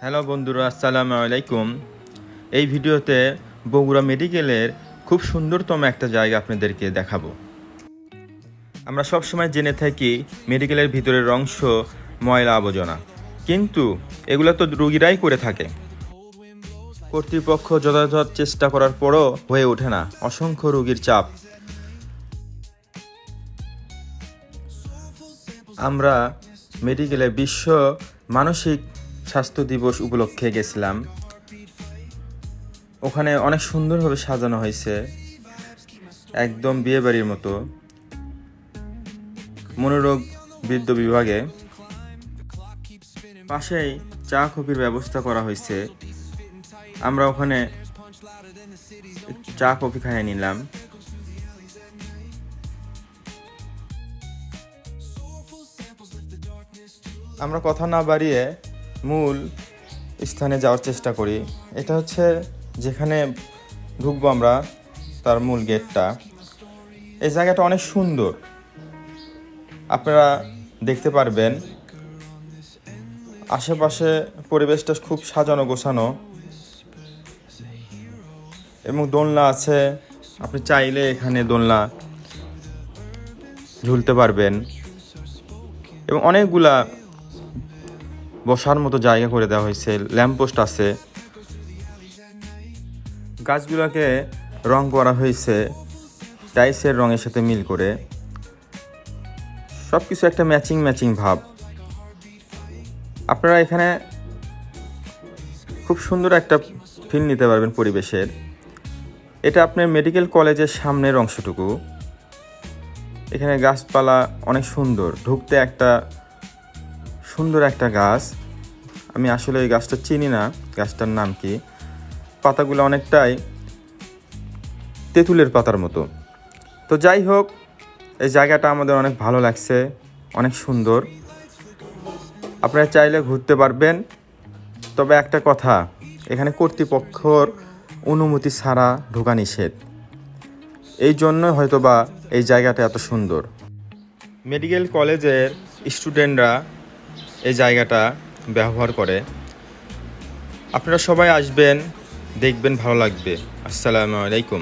Hello বন্ধুরা, আসসালামু আলাইকুম। এই ভিডিওতে বগুড়া মেডিকেলের খুব সুন্দরতম একটা জায়গা আপনাদেরকে দেখাবো। আমরা সব সময় জেনে থাকি মেডিকেলের ভিতরের অংশ ময়লা আবর্জনা, কিন্তু এগুলো তো রোগীরাই করে থাকে। কর্তৃপক্ষ যথাযথ চেষ্টা করার পরও হয়ে ওঠে না, অসংখ্য রোগীর চাপ। আমরা মেডিকেলে বিশ্ব মানসিক স্বাস্থ্য দিবস উপলক্ষে গেছিলাম। ওখানে অনেক সুন্দরভাবে সাজানো হয়েছে, একদম বিয়েবাড়ির মতো। মনোরোগ বৃদ্ধ বিভাগে পাশেই চা কফির ব্যবস্থা করা হয়েছে। আমরা ওখানে চা কফি খাইয়ে নিলাম। আমরা কথা না বাড়িয়ে মূল স্থানে যাওয়ার চেষ্টা করি। এটা হচ্ছে যেখানে ঢুকবো আমরা, তার মূল গেটটা। এই জায়গাটা অনেক সুন্দর, আপনারা দেখতে পারবেন। আশেপাশে পরিবেশটা খুব সাজানো গোছানো এবং দোলনা আছে। আপনি চাইলে এখানে দোলনা ঝুলতে পারবেন এবং অনেকগুলা বসার মতো জায়গা করে দেওয়া হয়েছে। ল্যাম্পপোস্ট আছে। গাছগুলোকে রং করা হয়েছে টাইলসের রঙের সাথে মিল করে। সব কিছু একটা ম্যাচিং ভাব। আপনারা এখানে খুব সুন্দর একটা ফিল নিতে পারবেন পরিবেশের। এটা আপনার মেডিকেল কলেজের সামনের অংশটুকু। এখানে গাছপালা অনেক সুন্দর। ঢুকতে একটা সুন্দর একটা গাছ, আমি আসলে এই গাছটা চিনি না, গাছটার নাম কি। পাতাগুলো অনেকটাই তেঁতুলের পাতার মতো। তো যাই হোক, এই জায়গাটা আমাদের অনেক ভালো লাগছে, অনেক সুন্দর। আপনারা চাইলে ঘুরতে পারবেন। তবে একটা কথা, এখানে কর্তৃপক্ষর অনুমতি ছাড়া ঢোকা নিষেধ। এই জন্য হয়তোবা এই জায়গাটা এত সুন্দর। মেডিকেল কলেজের স্টুডেন্টরা এই জায়গাটা ব্যবহার করে। আপনারা সবাই আসবেন, দেখবেন, ভালো লাগবে। আসসালামু আলাইকুম।